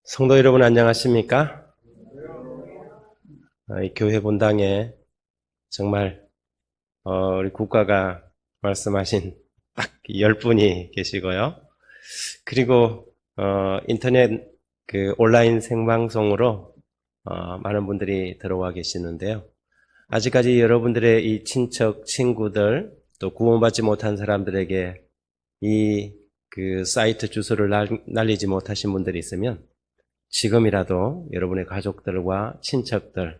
성도 여러분 안녕하십니까? 이 교회 본당에 정말 우리 국가가 말씀하신 딱 10분이 계시고요. 그리고 인터넷 온라인 생방송으로 많은 분들이 들어와 계시는데요. 아직까지 여러분들의 이 친척, 친구들 또 구원받지 못한 사람들에게 이 사이트 주소를 날리지 못하신 분들이 있으면 지금이라도 여러분의 가족들과 친척들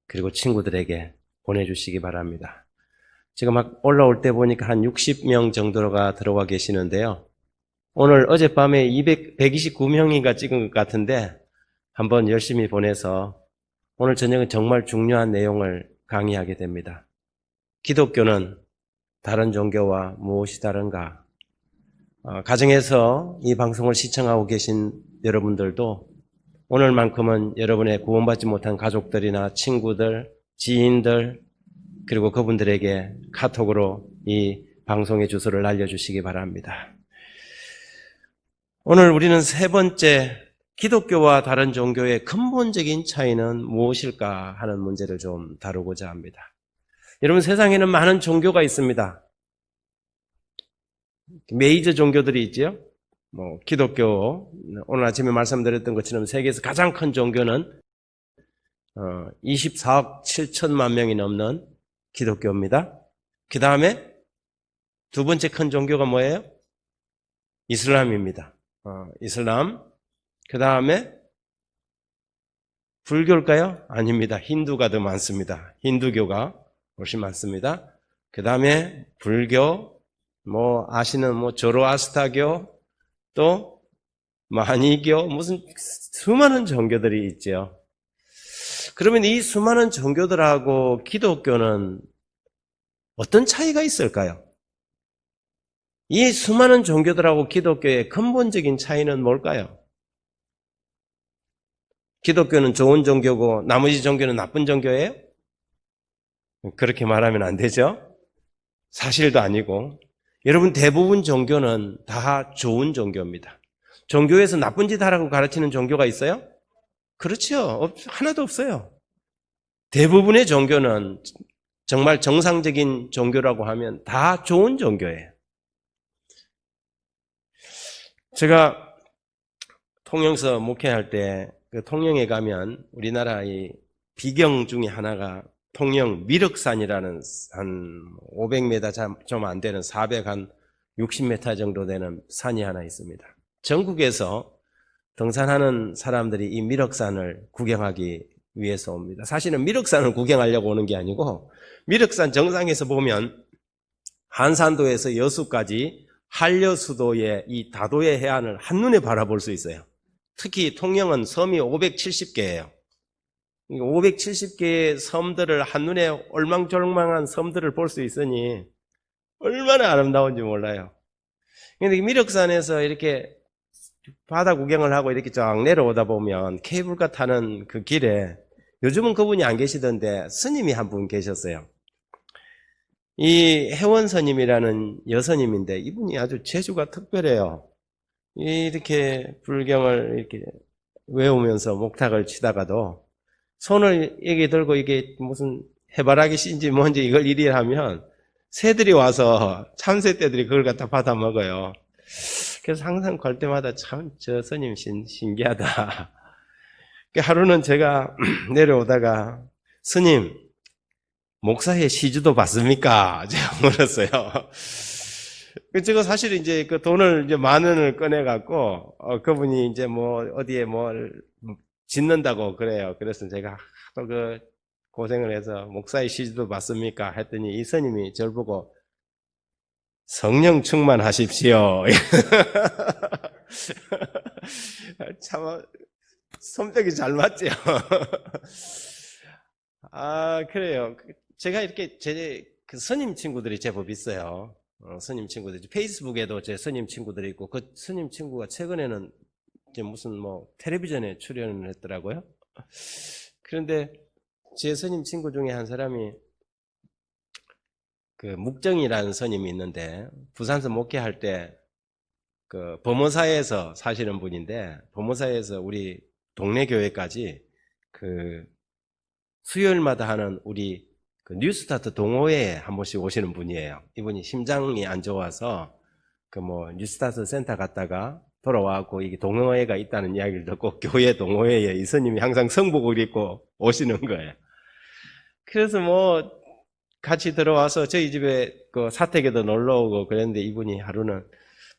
그리고 친구들에게 보내주시기 바랍니다. 지금 막 올라올 때 보니까 한 60명 정도가 들어와 계시는데요. 오늘 어젯밤에 129명인가 찍은 것 같은데 한번 열심히 보내서 오늘 저녁은 정말 중요한 내용을 강의하게 됩니다. 기독교는 다른 종교와 무엇이 다른가? 가정에서 이 방송을 시청하고 계신 여러분들도 오늘만큼은 여러분의 구원받지 못한 가족들이나 친구들, 지인들 그리고 그분들에게 카톡으로 이 방송의 주소를 알려주시기 바랍니다. 오늘 우리는 세 번째 기독교와 다른 종교의 근본적인 차이는 무엇일까 하는 문제를 좀 다루고자 합니다. 여러분 세상에는 많은 종교가 있습니다. 메이저 종교들이 있죠. 기독교, 오늘 아침에 말씀드렸던 것처럼 세계에서 가장 큰 종교는 24억 7천만 명이 넘는 기독교입니다. 그 다음에 두 번째 큰 종교가 뭐예요? 이슬람입니다. 이슬람. 그 다음에 불교일까요? 아닙니다. 힌두가 더 많습니다. 힌두교가 훨씬 많습니다. 그 다음에 불교, 아시는 조로아스타교, 또 마니교, 무슨 수많은 종교들이 있죠. 그러면 이 수많은 종교들하고 기독교는 어떤 차이가 있을까요? 이 수많은 종교들하고 기독교의 근본적인 차이는 뭘까요? 기독교는 좋은 종교고 나머지 종교는 나쁜 종교예요? 그렇게 말하면 안 되죠. 사실도 아니고 여러분 대부분 종교는 다 좋은 종교입니다. 종교에서 나쁜 짓 하라고 가르치는 종교가 있어요? 그렇죠. 하나도 없어요. 대부분의 종교는 정말 정상적인 종교라고 하면 다 좋은 종교예요. 제가 통영서 목회할 때 통영에 가면 우리나라의 비경 중에 하나가 통영 미륵산이라는 한 500m 좀 안 되는 460m 정도 되는 산이 하나 있습니다. 전국에서 등산하는 사람들이 이 미륵산을 구경하기 위해서 옵니다. 사실은 미륵산을 구경하려고 오는 게 아니고 미륵산 정상에서 보면 한산도에서 여수까지 한려수도의 이 다도의 해안을 한눈에 바라볼 수 있어요. 특히 통영은 섬이 570개예요. 570개의 섬들을 한눈에 올망졸망한 섬들을 볼 수 있으니 얼마나 아름다운지 몰라요. 그런데 미륵산에서 이렇게 바다 구경을 하고 이렇게 쫙 내려오다 보면 케이블카 타는 그 길에 요즘은 그분이 안 계시던데 스님이 한 분 계셨어요. 이 혜원 스님이라는 여스님인데 이분이 아주 재주가 특별해요. 이렇게 불경을 이렇게 외우면서 목탁을 치다가도 손을 이게 들고 이게 무슨 해바라기 씨인지 뭔지 이걸 이리 하면 새들이 와서 참새떼들이 그걸 갖다 받아 먹어요. 그래서 항상 갈 때마다 참 저 스님 신기하다. 하루는 제가 내려오다가 스님 목사의 시주도 받습니까? 제가 물었어요. 제가 사실 이제 그 돈을 이제 10,000원을 꺼내갖고 그분이 이제 어디에 뭘 짓는다고 그래요. 그래서 제가 또 고생을 해서 목사의 시주도 받습니까? 했더니 이 스님이 저를 보고 성령 충만하십시오. 참 손뼉이 잘 맞죠? 그래요. 제가 이렇게 그 스님 친구들이 제법 있어요. 스님 친구들이 페이스북에도 제 스님 친구들이 있고 그 스님 친구가 최근에는 이제 무슨 텔레비전에 출연을 했더라고요. 그런데 제 스님 친구 중에 한 사람이 그 묵정이라는 스님이 있는데 부산서 목회할 때 그 범어사에서 사시는 분인데 범어사에서 우리 동네 교회까지 그 수요일마다 하는 우리 그 뉴스타트 동호회에 한 번씩 오시는 분이에요. 이분이 심장이 안 좋아서 그 뭐 뉴스타트 센터 갔다가 돌아와갖고 이게 동호회가 있다는 이야기를 듣고 교회 동호회에 이 스님이 항상 성복을 입고 오시는 거예요. 그래서 뭐 같이 들어와서 저희 집에 그 사택에도 놀러 오고 그랬는데 이분이 하루는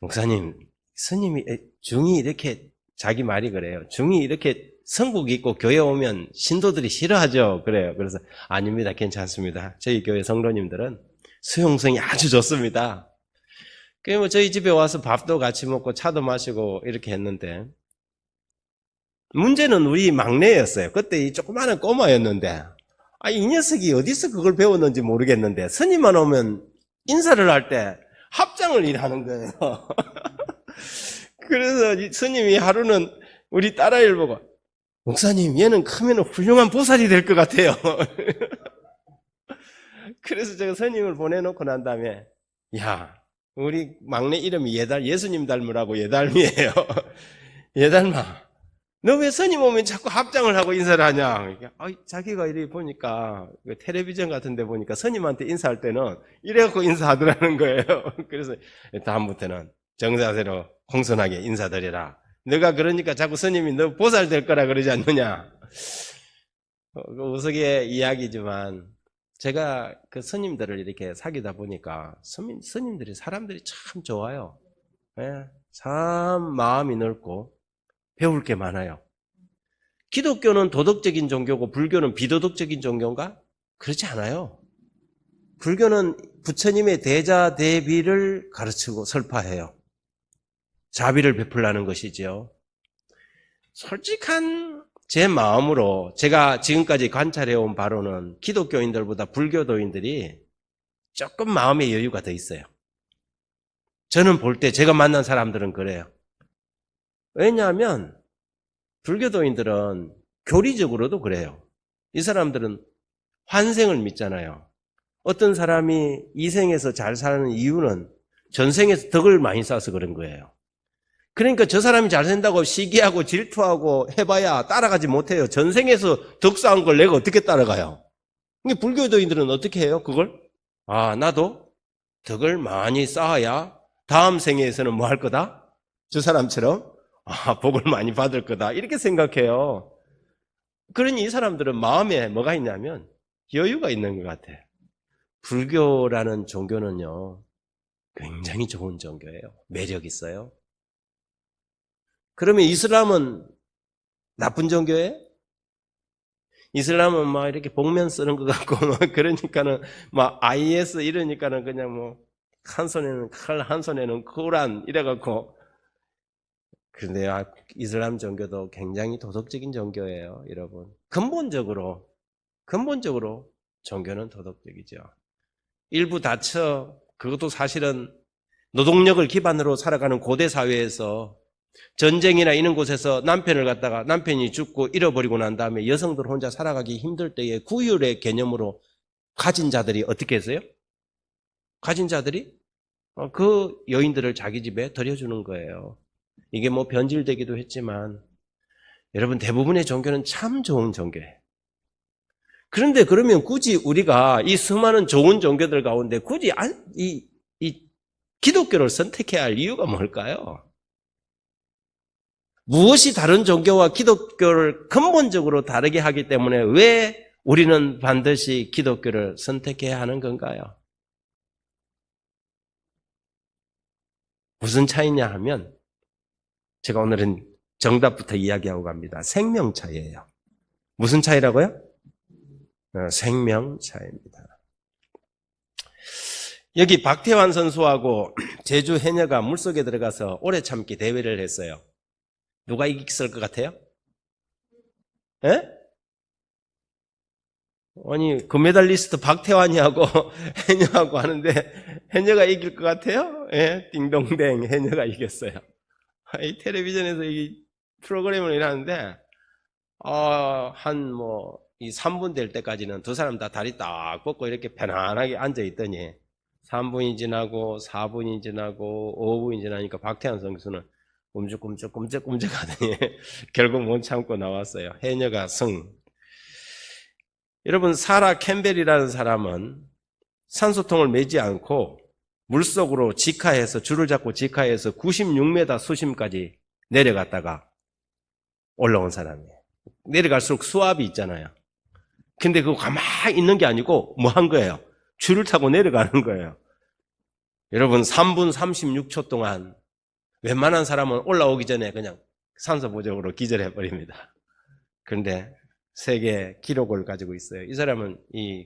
목사님, 스님이 중이 이렇게 자기 말이 그래요. 중이 이렇게 성복 입고 교회 오면 신도들이 싫어하죠. 그래요. 그래서 아닙니다. 괜찮습니다. 저희 교회 성도님들은 수용성이 아주 좋습니다. 그래서 뭐 저희 집에 와서 밥도 같이 먹고 차도 마시고 이렇게 했는데 문제는 우리 막내였어요. 그때 이 조그마한 꼬마였는데 이 녀석이 어디서 그걸 배웠는지 모르겠는데 스님만 오면 인사를 할 때 합장을 일하는 거예요. 그래서 이 스님이 하루는 우리 딸아이를 보고 목사님 얘는 크면 훌륭한 보살이 될 것 같아요. 그래서 제가 스님을 보내놓고 난 다음에 야 우리 막내 이름이 예수님 닮으라고 예달미예요. 예달마 너 왜 스님 오면 자꾸 합장을 하고 인사를 하냐? 자기가 이렇게 보니까 텔레비전 같은 데 보니까 스님한테 인사할 때는 이래갖고 인사하더라는 거예요. 그래서 다음부터는 정자세로 공손하게 인사드려라. 너가 그러니까 자꾸 스님이 너 보살 될 거라 그러지 않느냐? 우스개 이야기지만 제가 그 스님들을 이렇게 사귀다 보니까 스님들이 사람들이 참 좋아요. 예, 참 마음이 넓고 배울 게 많아요. 기독교는 도덕적인 종교고 불교는 비도덕적인 종교인가? 그렇지 않아요. 불교는 부처님의 대자 대비를 가르치고 설파해요. 자비를 베풀라는 것이죠. 솔직한 제 마음으로 제가 지금까지 관찰해온 바로는 기독교인들보다 불교도인들이 조금 마음의 여유가 더 있어요. 저는 볼 때 제가 만난 사람들은 그래요. 왜냐하면 불교도인들은 교리적으로도 그래요. 이 사람들은 환생을 믿잖아요. 어떤 사람이 이 생에서 잘 사는 이유는 전생에서 덕을 많이 쌓아서 그런 거예요. 그러니까 저 사람이 잘 산다고 시기하고 질투하고 해봐야 따라가지 못해요. 전생에서 덕 쌓은 걸 내가 어떻게 따라가요? 근데 불교도인들은 어떻게 해요? 그걸? 나도 덕을 많이 쌓아야 다음 생에서는 뭐 할 거다? 저 사람처럼 복을 많이 받을 거다 이렇게 생각해요. 그러니 이 사람들은 마음에 뭐가 있냐면 여유가 있는 것 같아요. 불교라는 종교는요 굉장히 좋은 종교예요. 매력 있어요. 그러면 이슬람은 나쁜 종교예요? 이슬람은 막 이렇게 복면 쓰는 것 같고 막 그러니까는 막 IS 이러니까는 그냥 뭐 한 손에는 칼 한 손에는 코란 이래갖고. 그런데 이슬람 종교도 굉장히 도덕적인 종교예요, 여러분. 근본적으로 종교는 도덕적이죠. 일부 다처 그것도 사실은 노동력을 기반으로 살아가는 고대 사회에서 전쟁이나 이런 곳에서 남편을 갖다가 남편이 죽고 잃어버리고 난 다음에 여성들 혼자 살아가기 힘들 때에 구휼의 개념으로 가진 자들이 어떻게 했어요? 가진 자들이 그 여인들을 자기 집에 들여주는 거예요. 이게 뭐 변질되기도 했지만 여러분 대부분의 종교는 참 좋은 종교예요. 그런데 그러면 굳이 우리가 이 수많은 좋은 종교들 가운데 굳이 이 기독교를 선택해야 할 이유가 뭘까요? 무엇이 다른 종교와 기독교를 근본적으로 다르게 하기 때문에 왜 우리는 반드시 기독교를 선택해야 하는 건가요? 무슨 차이냐 하면 제가 오늘은 정답부터 이야기하고 갑니다. 생명 차이예요. 무슨 차이라고요? 생명 차이입니다. 여기 박태환 선수하고 제주 해녀가 물속에 들어가서 오래 참기 대회를 했어요. 누가 이겼을 것 같아요? 예? 아니 금메달리스트 박태환이하고 해녀하고 하는데 해녀가 이길 것 같아요? 예? 딩동댕 해녀가 이겼어요. 이 텔레비전에서 이 프로그램을 일하는데 이 3분 될 때까지는 두 사람 다 다리 딱 뻗고 이렇게 편안하게 앉아 있더니 3분이 지나고 4분이 지나고 5분이 지나니까 박태환 선수는 꿈쩍꿈쩍 하더니 결국 못 참고 나왔어요. 해녀가 승. 여러분, 사라 캠벨이라는 사람은 산소통을 매지 않고 물속으로 직하해서, 줄을 잡고 직하해서 96m 수심까지 내려갔다가 올라온 사람이에요. 내려갈수록 수압이 있잖아요. 근데 그거 가만히 있는 게 아니고 뭐 한 거예요? 줄을 타고 내려가는 거예요. 여러분, 3분 36초 동안 웬만한 사람은 올라오기 전에 그냥 산소 부족으로 기절해버립니다. 그런데 세계 기록을 가지고 있어요. 이 사람은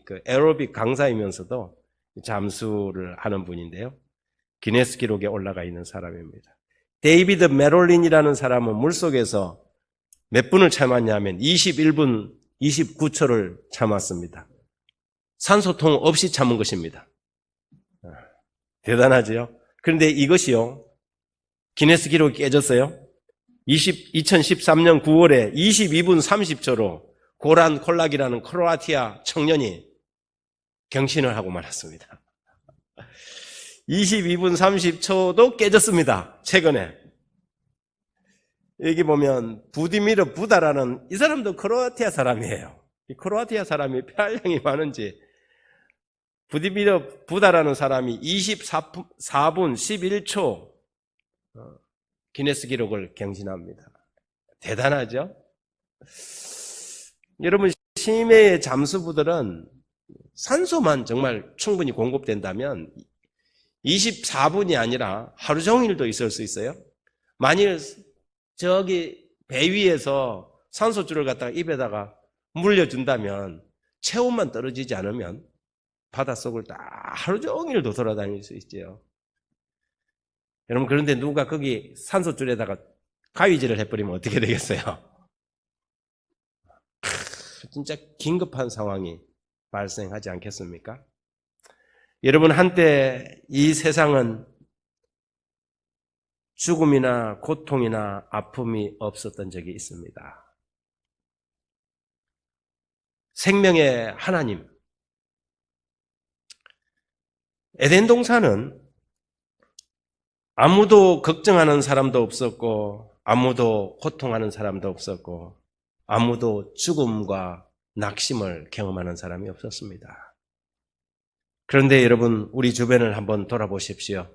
그 에어로빅 강사이면서도 잠수를 하는 분인데요. 기네스 기록에 올라가 있는 사람입니다. 데이비드 메롤린이라는 사람은 물속에서 몇 분을 참았냐면 21분 29초를 참았습니다. 산소통 없이 참은 것입니다. 대단하죠? 그런데 이것이요, 기네스 기록이 깨졌어요. 2013년 9월에 22분 30초로 고란 콜락이라는 크로아티아 청년이 경신을 하고 말았습니다. 22분 30초도 깨졌습니다. 최근에. 여기 보면 부디미르 부다라는, 이 사람도 크로아티아 사람이에요. 이 크로아티아 사람이 폐활량이 많은지, 부디미르 부다라는 사람이 24분 11초 기네스 기록을 경신합니다. 대단하죠? 여러분, 심해의 잠수부들은 산소만 정말 충분히 공급된다면 24분이 아니라 하루 종일도 있을 수 있어요. 만일 저기 배 위에서 산소줄을 갖다가 입에다가 물려준다면, 체온만 떨어지지 않으면 바닷속을 다 하루 종일도 돌아다닐 수 있죠. 여러분, 그런데 누가 거기 산소줄에다가 가위질을 해버리면 어떻게 되겠어요? 진짜 긴급한 상황이 발생하지 않겠습니까? 여러분, 한때 이 세상은 죽음이나 고통이나 아픔이 없었던 적이 있습니다. 생명의 하나님, 에덴 동산은 아무도 걱정하는 사람도 없었고, 아무도 고통하는 사람도 없었고, 아무도 죽음과 낙심을 경험하는 사람이 없었습니다. 그런데 여러분, 우리 주변을 한번 돌아보십시오.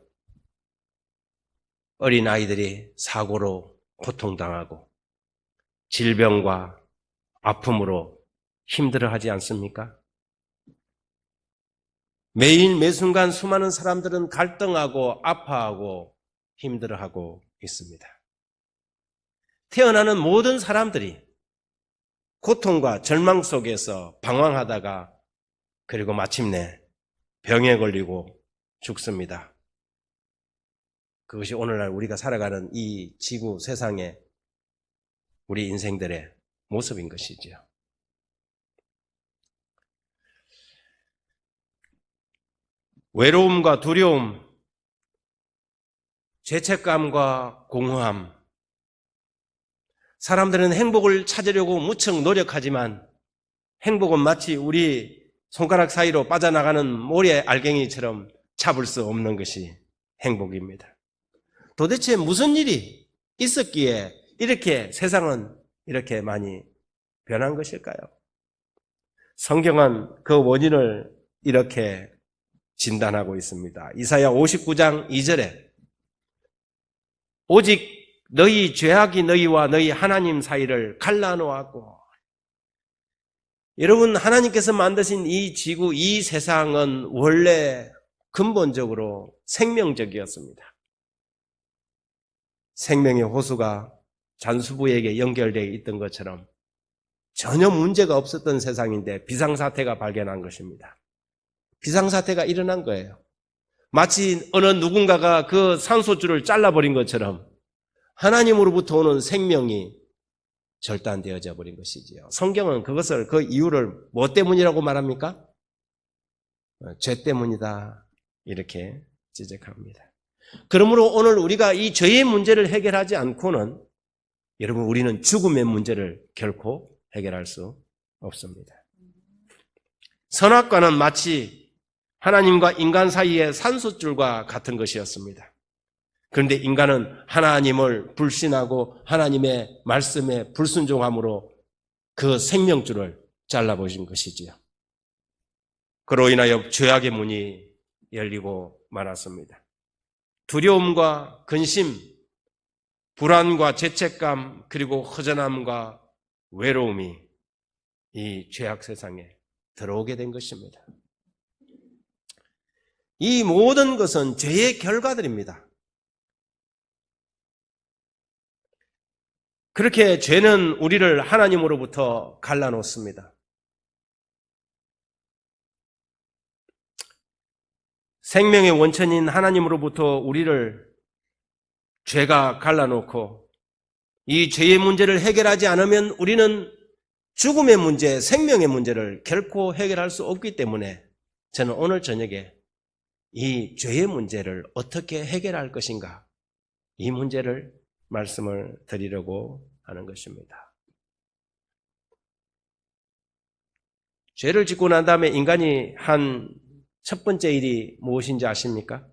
어린 아이들이 사고로 고통당하고 질병과 아픔으로 힘들어하지 않습니까? 매일 매순간 수많은 사람들은 갈등하고 아파하고 힘들어하고 있습니다. 태어나는 모든 사람들이 고통과 절망 속에서 방황하다가 그리고 마침내 병에 걸리고 죽습니다. 그것이 오늘날 우리가 살아가는 이 지구 세상의 우리 인생들의 모습인 것이죠. 외로움과 두려움, 죄책감과 공허함. 사람들은 행복을 찾으려고 무척 노력하지만 행복은 마치 우리 손가락 사이로 빠져나가는 모래 알갱이처럼 잡을 수 없는 것이 행복입니다. 도대체 무슨 일이 있었기에 이렇게 세상은 이렇게 많이 변한 것일까요? 성경은 그 원인을 이렇게 진단하고 있습니다. 이사야 59장 2절에 오직 너희 죄악이 너희와 너희 하나님 사이를 갈라놓았고, 여러분, 하나님께서 만드신 이 지구, 이 세상은 원래 근본적으로 생명적이었습니다. 생명의 호수가 잔수부에게 연결되어 있던 것처럼 전혀 문제가 없었던 세상인데 비상사태가 발견한 것입니다. 비상사태가 일어난 거예요. 마치 어느 누군가가 그 산소줄을 잘라버린 것처럼 하나님으로부터 오는 생명이 절단되어져 버린 것이지요. 성경은 그것을, 그 이유를 뭐 때문이라고 말합니까? 죄 때문이다, 이렇게 지적합니다. 그러므로 오늘 우리가 이 죄의 문제를 해결하지 않고는, 여러분, 우리는 죽음의 문제를 결코 해결할 수 없습니다. 선악과는 마치 하나님과 인간 사이의 산소줄과 같은 것이었습니다. 그런데 인간은 하나님을 불신하고 하나님의 말씀에 불순종함으로 그 생명줄을 잘라버린 것이지요. 그로 인하여 죄악의 문이 열리고 말았습니다. 두려움과 근심, 불안과 죄책감, 그리고 허전함과 외로움이 이 죄악 세상에 들어오게 된 것입니다. 이 모든 것은 죄의 결과들입니다. 그렇게 죄는 우리를 하나님으로부터 갈라놓습니다. 생명의 원천인 하나님으로부터 우리를 죄가 갈라놓고 이 죄의 문제를 해결하지 않으면 우리는 죽음의 문제, 생명의 문제를 결코 해결할 수 없기 때문에 저는 오늘 저녁에 이 죄의 문제를 어떻게 해결할 것인가, 이 문제를 말씀을 드리려고 하는 것입니다. 죄를 짓고 난 다음에 인간이 한 첫 번째 일이 무엇인지 아십니까?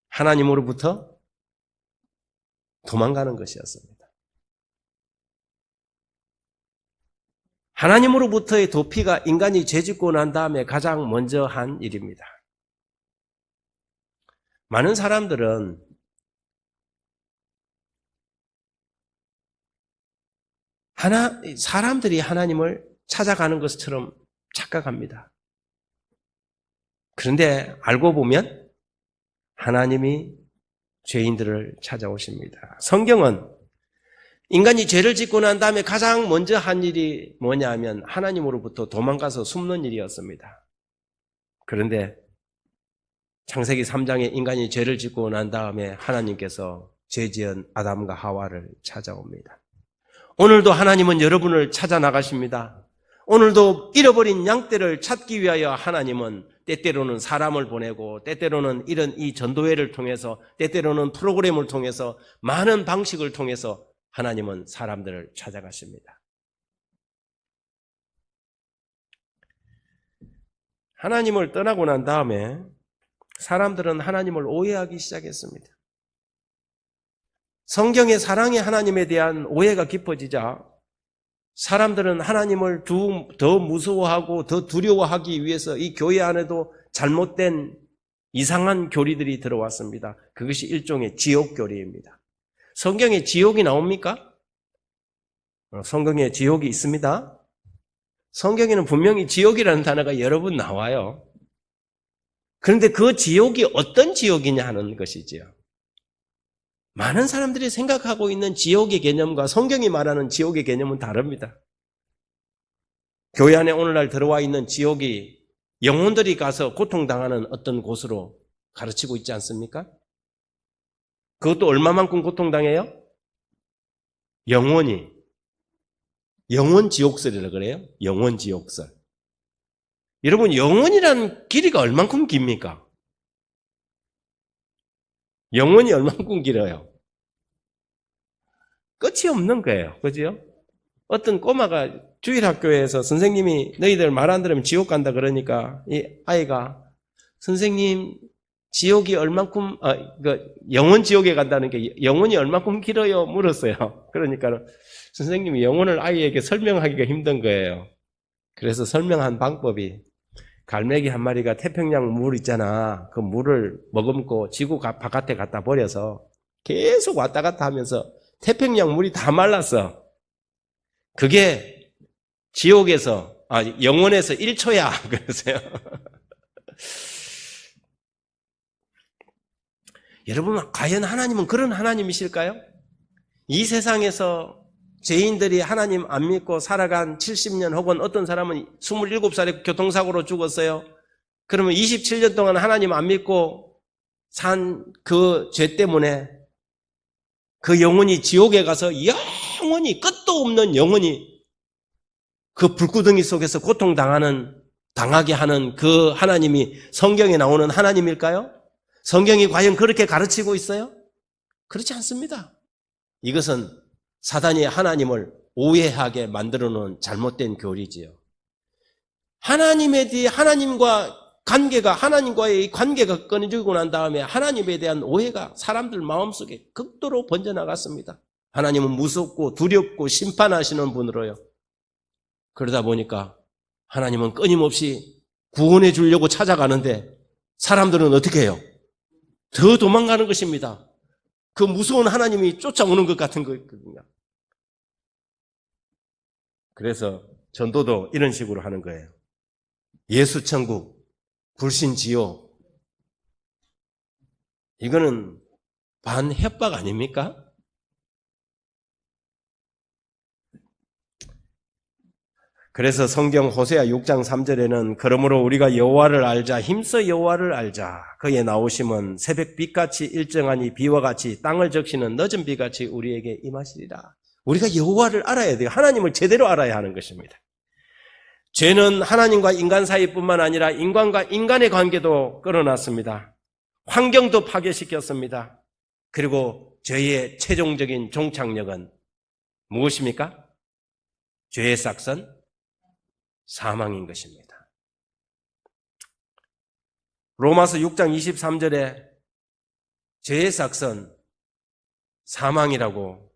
하나님으로부터 도망가는 것이었습니다. 하나님으로부터의 도피가 인간이 죄 짓고 난 다음에 가장 먼저 한 일입니다. 많은 사람들은 사람들이 하나님을 찾아가는 것처럼 착각합니다. 그런데 알고 보면 하나님이 죄인들을 찾아오십니다. 성경은 인간이 죄를 짓고 난 다음에 가장 먼저 한 일이 뭐냐 하면 하나님으로부터 도망가서 숨는 일이었습니다. 그런데 창세기 3장에 인간이 죄를 짓고 난 다음에 하나님께서 죄 지은 아담과 하와를 찾아옵니다. 오늘도 하나님은 여러분을 찾아 나가십니다. 오늘도 잃어버린 양떼를 찾기 위하여 하나님은 때때로는 사람을 보내고 때때로는 이런 이 전도회를 통해서 때때로는 프로그램을 통해서 많은 방식을 통해서 하나님은 사람들을 찾아가십니다. 하나님을 떠나고 난 다음에 사람들은 하나님을 오해하기 시작했습니다. 성경의 사랑의 하나님에 대한 오해가 깊어지자 사람들은 하나님을 더 무서워하고 더 두려워하기 위해서 이 교회 안에도 잘못된 이상한 교리들이 들어왔습니다. 그것이 일종의 지옥 교리입니다. 성경에 지옥이 나옵니까? 성경에 지옥이 있습니다. 성경에는 분명히 지옥이라는 단어가 여러 번 나와요. 그런데 그 지옥이 어떤 지옥이냐 하는 것이지요. 많은 사람들이 생각하고 있는 지옥의 개념과 성경이 말하는 지옥의 개념은 다릅니다. 교회 안에 오늘날 들어와 있는 지옥이 영혼들이 가서 고통당하는 어떤 곳으로 가르치고 있지 않습니까? 그것도 얼마만큼 고통당해요? 영원 지옥설이라고 그래요. 영원 지옥설. 여러분, 영원이라는 길이가 얼만큼 깁니까? 영원이 얼만큼 길어요? 끝이 없는 거예요. 그죠? 어떤 꼬마가 주일학교에서 선생님이 너희들 말 안 들으면 지옥 간다 그러니까 이 아이가 선생님 지옥이 얼만큼 영원 지옥에 간다는 게 영원이 얼만큼 길어요? 물었어요. 그러니까 선생님이 영원을 아이에게 설명하기가 힘든 거예요. 그래서 설명한 방법이 갈매기 한 마리가 태평양 물 있잖아. 그 물을 머금고 지구 바깥에 갖다 버려서 계속 왔다 갔다 하면서 태평양 물이 다 말랐어. 그게 지옥에서, 영원에서 1초야. 그러세요. 여러분, 과연 하나님은 그런 하나님이실까요? 이 세상에서 죄인들이 하나님 안 믿고 살아간 70년 혹은 어떤 사람은 27살에 교통사고로 죽었어요. 그러면 27년 동안 하나님 안 믿고 산 그 죄 때문에 그 영혼이 지옥에 가서 영원히 끝도 없는 영혼이 그 불구덩이 속에서 당하게 하는 그 하나님이 성경에 나오는 하나님일까요? 성경이 과연 그렇게 가르치고 있어요? 그렇지 않습니다. 이것은 사단이 하나님을 오해하게 만들어 놓은 잘못된 교리지요. 하나님과 하나님과의 관계가 끊어지고 난 다음에 하나님에 대한 오해가 사람들 마음속에 극도로 번져나갔습니다. 하나님은 무섭고 두렵고 심판하시는 분으로요. 그러다 보니까 하나님은 끊임없이 구원해 주려고 찾아가는데 사람들은 어떻게 해요? 더 도망가는 것입니다. 그 무서운 하나님이 쫓아오는 것 같은 거거든요. 그래서 전도도 이런 식으로 하는 거예요. 예수 천국, 불신 지옥. 이거는 반협박 아닙니까? 그래서 성경 호세아 6장 3절에는 그러므로 우리가 여호와를 알자, 힘써 여호와를 알자. 그의 나오심은 새벽 빛같이 일정하니 비와 같이 땅을 적시는 늦은 비같이 우리에게 임하시리라. 우리가 여호와를 알아야 돼요. 하나님을 제대로 알아야 하는 것입니다. 죄는 하나님과 인간 사이뿐만 아니라 인간과 인간의 관계도 끌어놨습니다. 환경도 파괴시켰습니다. 그리고 죄의 최종적인 종착역은 무엇입니까? 죄의 싹선? 사망인 것입니다. 로마서 6장 23절에 죄의 싹선, 사망이라고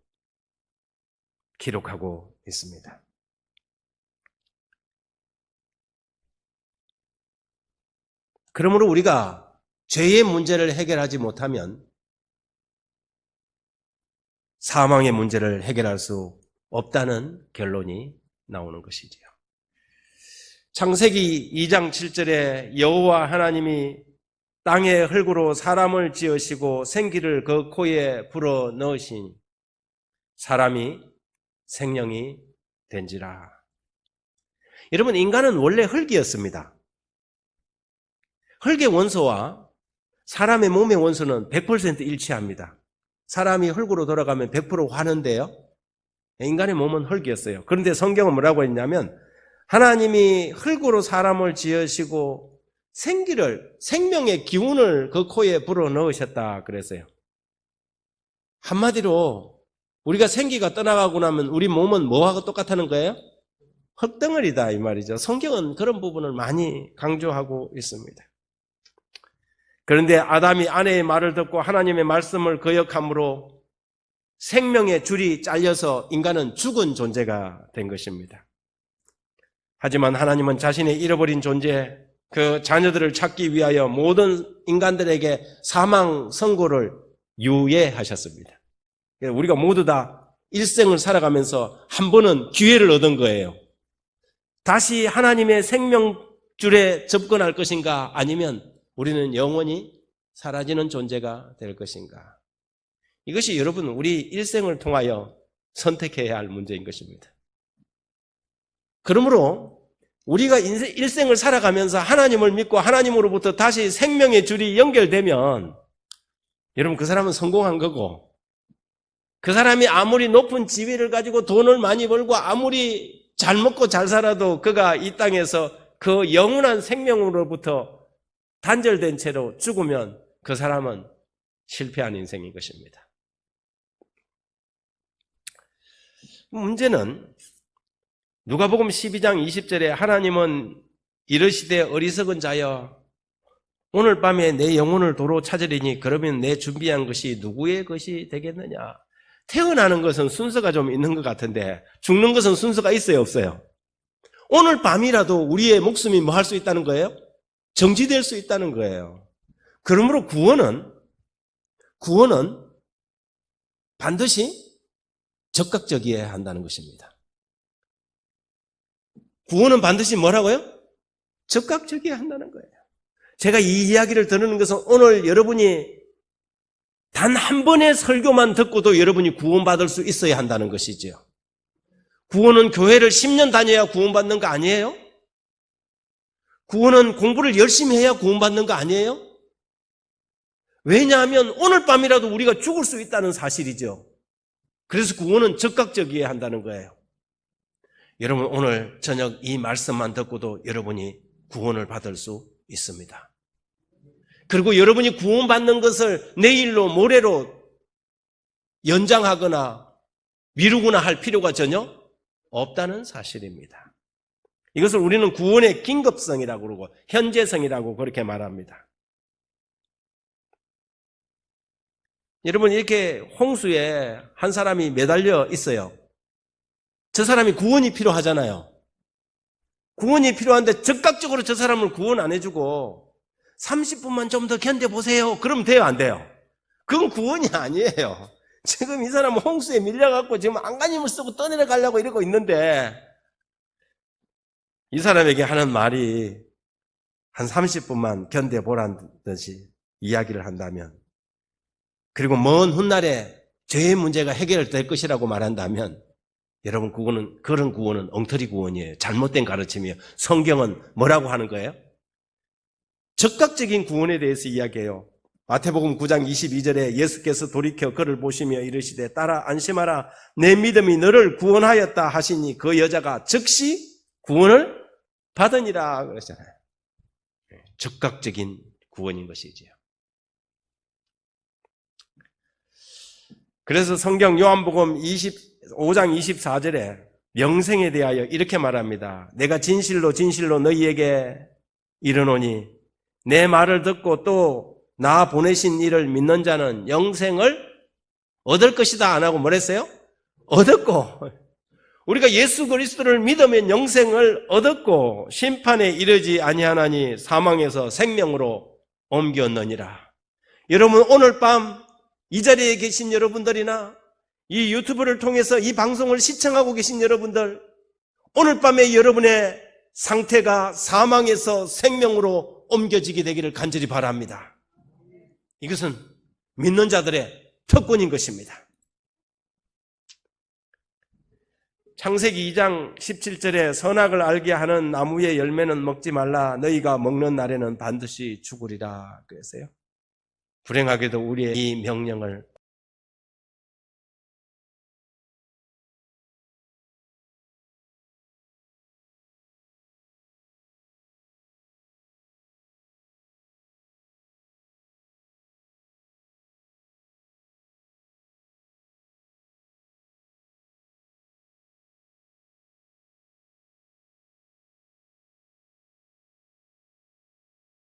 기록하고 있습니다. 그러므로 우리가 죄의 문제를 해결하지 못하면 사망의 문제를 해결할 수 없다는 결론이 나오는 것이지요. 창세기 2장 7절에 여호와 하나님이 땅의 흙으로 사람을 지으시고 생기를 그 코에 불어 넣으시니 사람이 생명이 된지라. 여러분, 인간은 원래 흙이었습니다. 흙의 원소와 사람의 몸의 원소는 100% 일치합니다. 사람이 흙으로 돌아가면 100% 화는데요. 인간의 몸은 흙이었어요. 그런데 성경은 뭐라고 했냐면 하나님이 흙으로 사람을 지으시고 생명의 기운을 그 코에 불어넣으셨다 그랬어요. 한마디로 우리가 생기가 떠나가고 나면 우리 몸은 뭐하고 똑같다는 거예요? 흙덩어리다 이 말이죠. 성경은 그런 부분을 많이 강조하고 있습니다. 그런데 아담이 아내의 말을 듣고 하나님의 말씀을 거역함으로 생명의 줄이 잘려서 인간은 죽은 존재가 된 것입니다. 하지만 하나님은 자신의 잃어버린 존재, 그 자녀들을 찾기 위하여 모든 인간들에게 사망 선고를 유예하셨습니다. 우리가 모두 다 일생을 살아가면서 한 번은 기회를 얻은 거예요. 다시 하나님의 생명줄에 접근할 것인가, 아니면 우리는 영원히 사라지는 존재가 될 것인가. 이것이 여러분 우리 일생을 통하여 선택해야 할 문제인 것입니다. 그러므로 우리가 일생을 살아가면서 하나님을 믿고 하나님으로부터 다시 생명의 줄이 연결되면 여러분 그 사람은 성공한 거고, 그 사람이 아무리 높은 지위를 가지고 돈을 많이 벌고 아무리 잘 먹고 잘 살아도 그가 이 땅에서 그 영원한 생명으로부터 단절된 채로 죽으면 그 사람은 실패한 인생인 것입니다. 문제는 누가복음 12장 20절에 하나님은 이르시되 어리석은 자여 오늘 밤에 내 영혼을 도로 찾으리니 그러면 내 준비한 것이 누구의 것이 되겠느냐. 태어나는 것은 순서가 좀 있는 것 같은데 죽는 것은 순서가 있어요, 없어요? 오늘 밤이라도 우리의 목숨이 뭐 할 수 있다는 거예요? 정지될 수 있다는 거예요. 그러므로 구원은 반드시 적극적이어야 한다는 것입니다. 구원은 반드시 뭐라고요? 적극적이어야 한다는 거예요. 제가 이 이야기를 듣는 것은 오늘 여러분이 단 한 번의 설교만 듣고도 여러분이 구원받을 수 있어야 한다는 것이죠. 구원은 교회를 10년 다녀야 구원받는 거 아니에요? 구원은 공부를 열심히 해야 구원받는 거 아니에요? 왜냐하면 오늘 밤이라도 우리가 죽을 수 있다는 사실이죠. 그래서 구원은 적극적이어야 한다는 거예요. 여러분 오늘 저녁 이 말씀만 듣고도 여러분이 구원을 받을 수 있습니다. 그리고 여러분이 구원받는 것을 내일로 모레로 연장하거나 미루거나 할 필요가 전혀 없다는 사실입니다. 이것을 우리는 구원의 긴급성이라고 그러고 현재성이라고 그렇게 말합니다. 여러분, 이렇게 홍수에 한 사람이 매달려 있어요. 저 사람이 구원이 필요하잖아요. 구원이 필요한데 즉각적으로 저 사람을 구원 안 해주고 30분만 좀 더 견뎌보세요. 그러면 돼요, 안 돼요? 그건 구원이 아니에요. 지금 이 사람은 홍수에 밀려갖고 지금 안간힘을 쓰고 떠내려가려고 이러고 있는데 이 사람에게 하는 말이 한 30분만 견뎌보라는 듯이 이야기를 한다면, 그리고 먼 훗날에 죄의 문제가 해결될 것이라고 말한다면, 여러분, 그런 구원은 엉터리 구원이에요. 잘못된 가르침이에요. 성경은 뭐라고 하는 거예요? 즉각적인 구원에 대해서 이야기해요. 마태복음 9장 22절에 예수께서 돌이켜 그를 보시며 이르시되 따라 안심하라, 내 믿음이 너를 구원하였다 하시니 그 여자가 즉시 구원을 받으니라 그러잖아요. 즉각적인 구원인 것이지요. 그래서 성경 요한복음 5장 24절에 영생에 대하여 이렇게 말합니다. 내가 진실로 진실로 너희에게 이르노니 내 말을 듣고 또 나 보내신 이를 믿는 자는 영생을 얻을 것이다 안 하고 뭐랬어요? 얻었고, 우리가 예수 그리스도를 믿으면 영생을 얻었고 심판에 이르지 아니하나니 사망에서 생명으로 옮겼느니라. 여러분, 오늘 밤 이 자리에 계신 여러분들이나 이 유튜브를 통해서 이 방송을 시청하고 계신 여러분들, 오늘 밤에 여러분의 상태가 사망에서 생명으로 옮겨지게 되기를 간절히 바랍니다. 이것은 믿는 자들의 특권인 것입니다. 창세기 2장 17절에 선악을 알게 하는 나무의 열매는 먹지 말라, 너희가 먹는 날에는 반드시 죽으리라 그랬어요. 불행하게도 우리의 이 명령을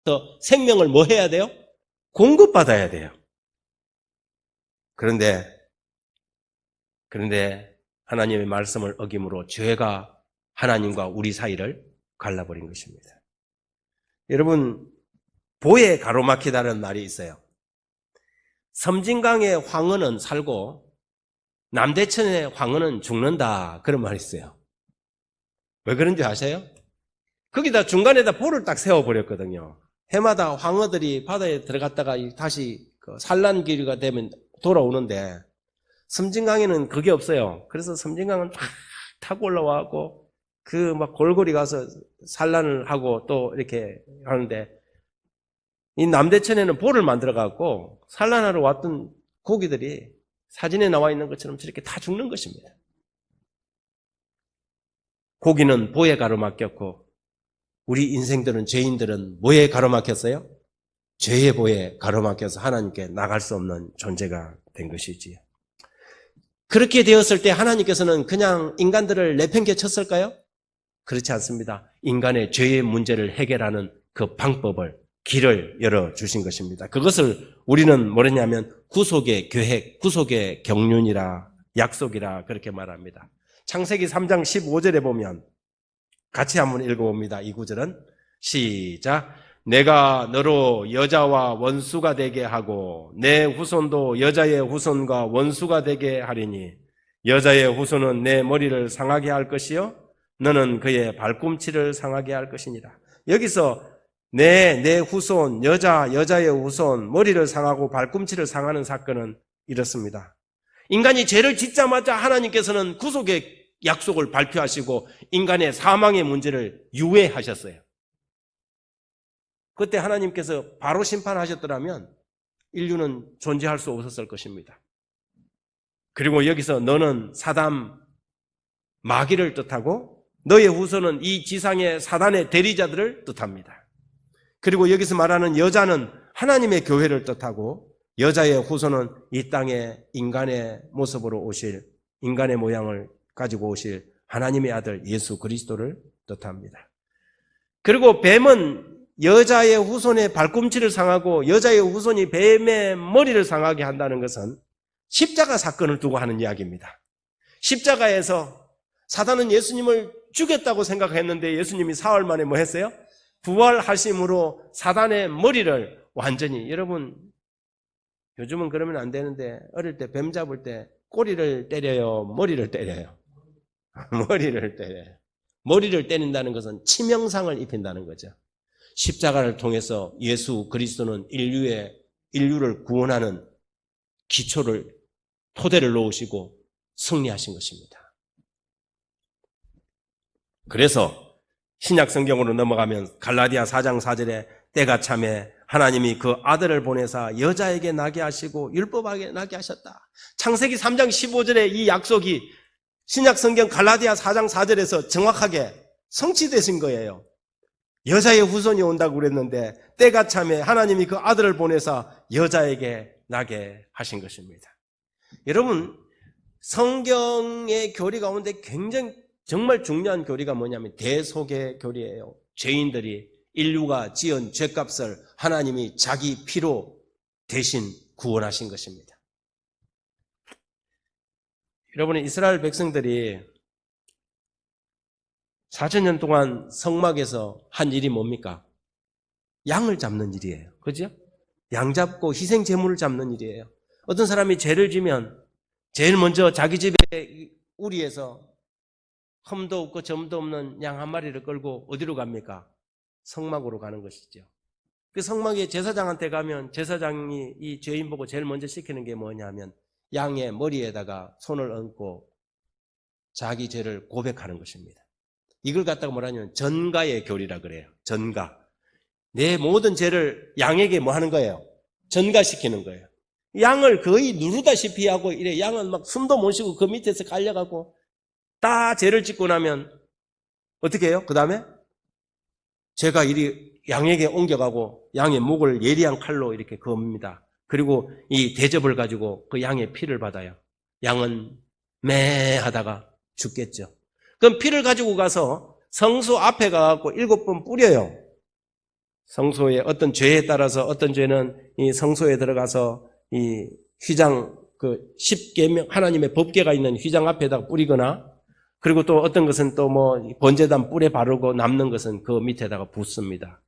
또 생명을 뭐 해야 돼요? 공급받아야 돼요. 그런데 하나님의 말씀을 어김으로 죄가 하나님과 우리 사이를 갈라버린 것입니다. 여러분, 보에 가로막히다는 말이 있어요. 섬진강의 황어는 살고 남대천의 황어는 죽는다, 그런 말이 있어요. 왜 그런지 아세요? 거기다 중간에다 보를 딱 세워버렸거든요. 해마다 황어들이 바다에 들어갔다가 다시 산란기류가 되면 돌아오는데 섬진강에는 그게 없어요. 그래서 섬진강은 막 타고 올라와고 막 골고리 가서 산란을 하고 또 이렇게 하는데, 이 남대천에는 보를 만들어 갖고 산란하러 왔던 고기들이 사진에 나와 있는 것처럼 저렇게 다 죽는 것입니다. 고기는 보에 가로막혔고 우리 인생들은, 죄인들은 뭐에 가로막혔어요? 죄의 보에 가로막혀서 하나님께 나갈 수 없는 존재가 된 것이지요. 그렇게 되었을 때 하나님께서는 그냥 인간들을 내팽개 쳤을까요? 그렇지 않습니다. 인간의 죄의 문제를 해결하는 그 방법을, 길을 열어주신 것입니다. 그것을 우리는 뭐냐면 구속의 계획, 구속의 경륜이라, 약속이라 그렇게 말합니다. 창세기 3장 15절에 보면 같이 한번 읽어봅니다. 이 구절은 시작. 내가 너로 여자와 원수가 되게 하고 내 후손도 여자의 후손과 원수가 되게 하리니 여자의 후손은 내 머리를 상하게 할 것이요 너는 그의 발꿈치를 상하게 할 것이니라. 여기서 내 후손, 여자의 후손, 머리를 상하고 발꿈치를 상하는 사건은 이렇습니다. 인간이 죄를 짓자마자 하나님께서는 구속의 약속을 발표하시고 인간의 사망의 문제를 유예하셨어요. 그때 하나님께서 바로 심판하셨더라면 인류는 존재할 수 없었을 것입니다. 그리고 여기서 너는 사단, 마귀를 뜻하고 너의 후손은 이 지상의 사단의 대리자들을 뜻합니다. 그리고 여기서 말하는 여자는 하나님의 교회를 뜻하고 여자의 후손은 이 땅에 인간의 모습으로 오실, 인간의 모양을 가지고 오실 하나님의 아들 예수 그리스도를 뜻합니다. 그리고 뱀은 여자의 후손의 발꿈치를 상하고 여자의 후손이 뱀의 머리를 상하게 한다는 것은 십자가 사건을 두고 하는 이야기입니다. 십자가에서 사단은 예수님을 죽였다고 생각했는데 예수님이 사흘 만에 뭐 했어요? 부활하심으로 사단의 머리를 완전히, 여러분 요즘은 그러면 안 되는데 어릴 때 뱀 잡을 때 꼬리를 때려요, 머리를 때려요? 머리를 때려요. 머리를 때린다는 것은 치명상을 입힌다는 거죠. 십자가를 통해서 예수 그리스도는 인류를 구원하는 기초를, 토대를 놓으시고 승리하신 것입니다. 그래서 신약 성경으로 넘어가면 갈라디아 4장 4절에 때가 참에 하나님이 그 아들을 보내사 여자에게 나게 하시고 율법하게 나게 하셨다. 창세기 3장 15절에 이 약속이 신약 성경 갈라디아 4장 4절에서 정확하게 성취되신 거예요. 여자의 후손이 온다고 그랬는데 때가 참에 하나님이 그 아들을 보내사 여자에게 나게 하신 것입니다. 여러분, 성경의 교리 가운데 굉장히 정말 중요한 교리가 뭐냐면 대속의 교리예요. 죄인들이, 인류가 지은 죄값을 하나님이 자기 피로 대신 구원하신 것입니다. 여러분, 이스라엘 백성들이 4,000년 동안 성막에서 한 일이 뭡니까? 양을 잡는 일이에요. 그죠? 양 잡고 희생 제물을 잡는 일이에요. 어떤 사람이 죄를 지면 제일 먼저 자기 집에 우리에서 흠도 없고 점도 없는 양 한 마리를 끌고 어디로 갑니까? 성막으로 가는 것이죠. 그 성막에 제사장한테 가면 제사장이 이 죄인 보고 제일 먼저 시키는 게 뭐냐면 양의 머리에다가 손을 얹고 자기 죄를 고백하는 것입니다. 이걸 갖다가 뭐라냐면 전가의 교리라 그래요. 전가. 내 모든 죄를 양에게 뭐 하는 거예요? 전가시키는 거예요. 양을 거의 누르다시피 하고 이래 양은 막 숨도 못 쉬고 그 밑에서 깔려가고 다 죄를 짓고 나면 어떻게 해요? 그 다음에 죄가 이리 양에게 옮겨가고 양의 목을 예리한 칼로 이렇게 겁니다. 그리고 이 대접을 가지고 그 양의 피를 받아요. 양은 매 하다가 죽겠죠. 그럼 피를 가지고 가서 성소 앞에 가서 7번 뿌려요. 성소에 어떤 죄에 따라서 어떤 죄는 이 성소에 들어가서 이 휘장, 그 10계명, 하나님의 법궤가 있는 휘장 앞에다가 뿌리거나, 그리고 또 어떤 것은 또 뭐 번제단 뿔에 바르고 남는 것은 그 밑에다가 붓습니다.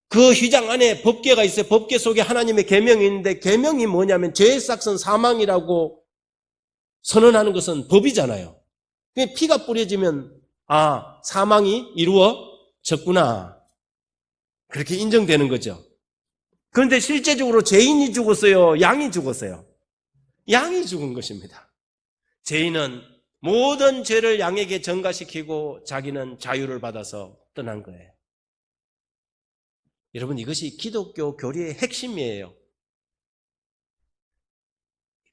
그 휘장 안에 법궤가 있어요. 법궤 속에 하나님의 계명이 있는데 계명이 뭐냐면 죄의 싹은 사망이라고 선언하는 것은 법이잖아요. 피가 뿌려지면 아, 사망이 이루어졌구나. 그렇게 인정되는 거죠. 그런데 실제적으로 죄인이 죽었어요? 양이 죽었어요? 양이 죽은 것입니다. 죄인은 모든 죄를 양에게 전가시키고 자기는 자유를 받아서 떠난 거예요. 여러분, 이것이 기독교 교리의 핵심이에요.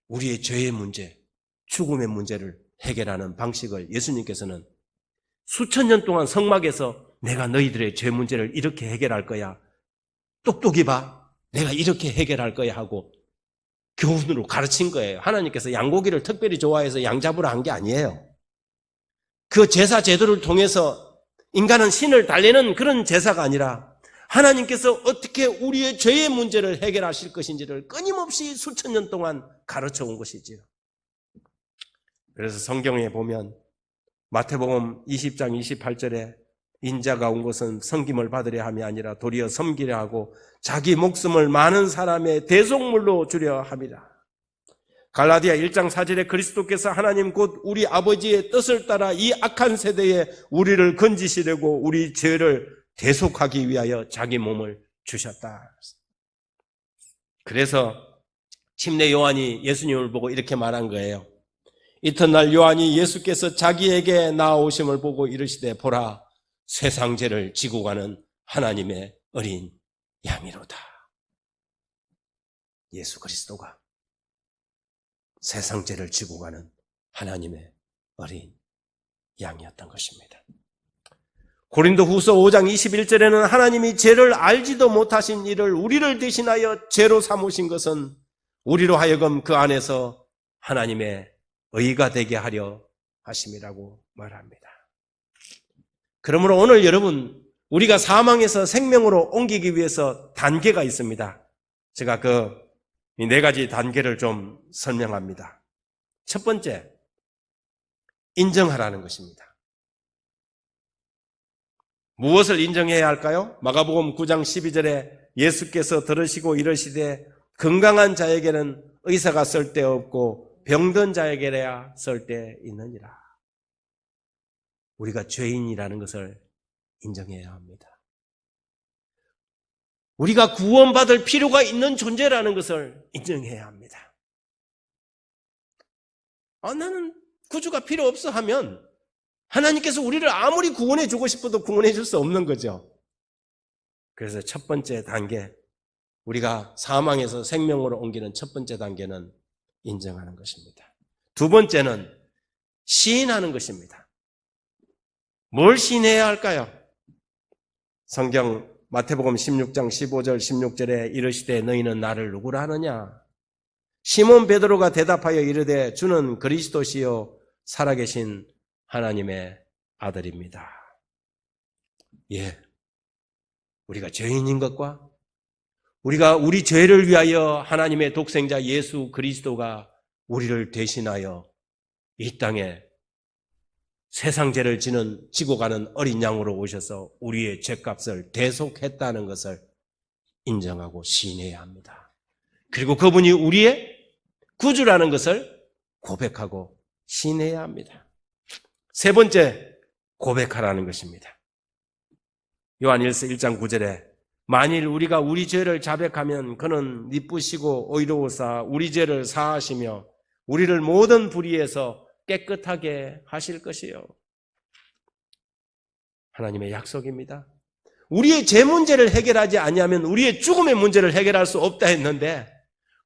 우리의 죄의 문제, 죽음의 문제를 해결하는 방식을 예수님께서는 수천 년 동안 성막에서 내가 너희들의 죄 문제를 이렇게 해결할 거야. 똑똑히 봐. 내가 이렇게 해결할 거야 하고 교훈으로 가르친 거예요. 하나님께서 양고기를 특별히 좋아해서 양 잡으러 한 게 아니에요. 그 제사 제도를 통해서 인간은 신을 달래는 그런 제사가 아니라 하나님께서 어떻게 우리의 죄의 문제를 해결하실 것인지를 끊임없이 수천 년 동안 가르쳐 온 것이지요. 그래서 성경에 보면 마태복음 20장 28절에 인자가 온 것은 섬김을 받으려 함이 아니라 도리어 섬기려 하고 자기 목숨을 많은 사람의 대속물로 주려 함이라. 갈라디아 1장 4절에 그리스도께서 하나님 곧 우리 아버지의 뜻을 따라 이 악한 세대에 우리를 건지시려고 우리 죄를 대속하기 위하여 자기 몸을 주셨다. 그래서 침례 요한이 예수님을 보고 이렇게 말한 거예요. 이튿날 요한이 예수께서 자기에게 나아오심을 보고 이르시되 보라 세상 죄를 지고 가는 하나님의 어린 양이로다. 예수 그리스도가 세상 죄를 지고 가는 하나님의 어린 양이었던 것입니다. 고린도후서 5장 21절에는 하나님이 죄를 알지도 못하신 이를 우리를 대신하여 죄로 삼으신 것은 우리로 하여금 그 안에서 하나님의 의가 되게 하려 하심이라고 말합니다. 그러므로 오늘 여러분, 우리가 사망에서 생명으로 옮기기 위해서 단계가 있습니다. 제가 이 4가지 단계를 좀 설명합니다. 첫 번째, 인정하라는 것입니다. 무엇을 인정해야 할까요? 마가복음 9장 12절에 예수께서 들으시고 이르시되 건강한 자에게는 의사가 쓸데없고 병든 자에게야 쓸데있느니라. 우리가 죄인이라는 것을 인정해야 합니다. 우리가 구원받을 필요가 있는 존재라는 것을 인정해야 합니다. 나는 구주가 필요 없어 하면 하나님께서 우리를 아무리 구원해 주고 싶어도 구원해 줄 수 없는 거죠. 그래서 첫 번째 단계, 우리가 사망에서 생명으로 옮기는 첫 번째 단계는 인정하는 것입니다. 두 번째는 시인하는 것입니다. 뭘 시인해야 할까요? 성경 마태복음 16장 15절 16절에 이르시되 너희는 나를 누구라 하느냐? 시몬 베드로가 대답하여 이르되 주는 그리스도시요 살아계신 하나님의 아들입니다. 예, 우리가 죄인인 것과 우리가 우리 죄를 위하여 하나님의 독생자 예수 그리스도가 우리를 대신하여 이 땅에 세상 죄를 지고 가는 어린 양으로 오셔서 우리의 죄값을 대속했다는 것을 인정하고 시인해야 합니다. 그리고 그분이 우리의 구주라는 것을 고백하고 시인해야 합니다. 세 번째, 고백하라는 것입니다. 요한일서 1장 9절에 만일 우리가 우리 죄를 자백하면 그는 미쁘시고 의로우사 우리 죄를 사하시며 우리를 모든 불의에서 깨끗하게 하실 것이요. 하나님의 약속입니다. 우리의 죄 문제를 해결하지 아니하면 우리의 죽음의 문제를 해결할 수 없다 했는데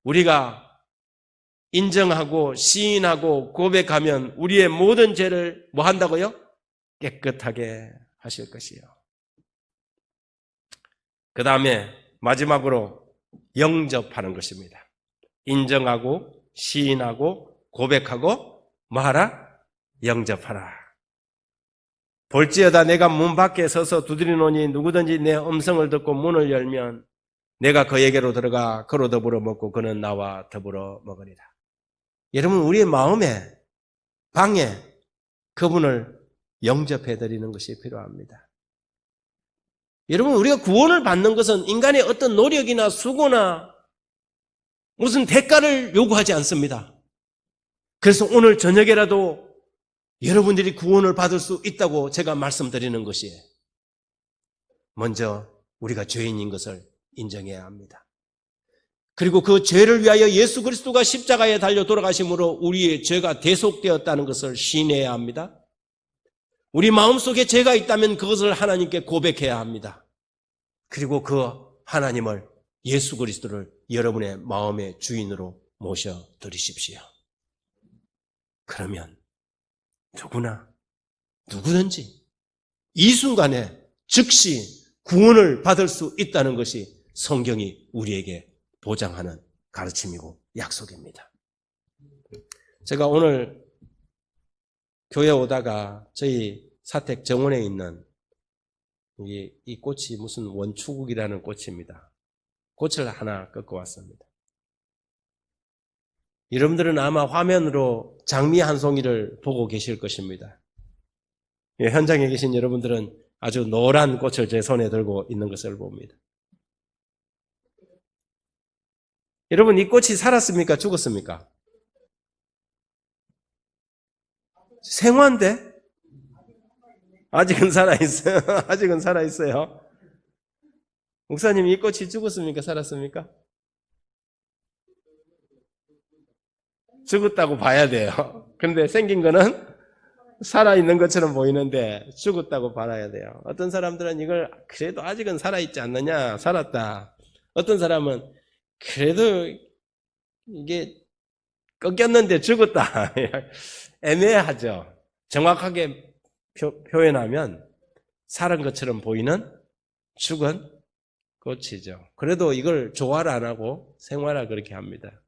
우리가 인정하고 시인하고 고백하면 우리의 모든 죄를 뭐 한다고요? 깨끗하게 하실 것이요. 그 다음에 마지막으로 영접하는 것입니다. 인정하고 시인하고 고백하고 뭐하라? 영접하라. 볼지어다 내가 문 밖에 서서 두드리노니 누구든지 내 음성을 듣고 문을 열면 내가 그에게로 들어가 그로 더불어 먹고 그는 나와 더불어 먹으리라. 여러분, 우리의 마음에 방에 그분을 영접해드리는 것이 필요합니다. 여러분, 우리가 구원을 받는 것은 인간의 어떤 노력이나 수고나 무슨 대가를 요구하지 않습니다. 그래서 오늘 저녁에라도 여러분들이 구원을 받을 수 있다고 제가 말씀드리는 것이에요. 먼저 우리가 죄인인 것을 인정해야 합니다. 그리고 그 죄를 위하여 예수 그리스도가 십자가에 달려 돌아가심으로 우리의 죄가 대속되었다는 것을 시인해야 합니다. 우리 마음속에 죄가 있다면 그것을 하나님께 고백해야 합니다. 그리고 그 하나님을, 예수 그리스도를 여러분의 마음의 주인으로 모셔드리십시오. 그러면 누구든지 이 순간에 즉시 구원을 받을 수 있다는 것이 성경이 우리에게 보장하는 가르침이고 약속입니다. 제가 오늘 교회 오다가 저희 사택 정원에 있는 이 꽃이 무슨 원추국이라는 꽃입니다. 꽃을 하나 꺾어 왔습니다. 여러분들은 아마 화면으로 장미 한 송이를 보고 계실 것입니다. 현장에 계신 여러분들은 아주 노란 꽃을 제 손에 들고 있는 것을 봅니다. 여러분, 이 꽃이 살았습니까? 죽었습니까? 생화인데? 아직은 살아있어요. 아직은 살아있어요. 목사님, 이 꽃이 죽었습니까? 살았습니까? 죽었다고 봐야 돼요. 그런데 생긴 거는 살아있는 것처럼 보이는데 죽었다고 봐야 돼요. 어떤 사람들은 이걸 그래도 아직은 살아있지 않느냐, 살았다. 어떤 사람은 그래도 이게 꺾였는데 죽었다. 애매하죠. 정확하게 표현하면 살은 것처럼 보이는 죽은 꽃이죠. 그래도 이걸 조화를 안 하고 생화라 그렇게 합니다.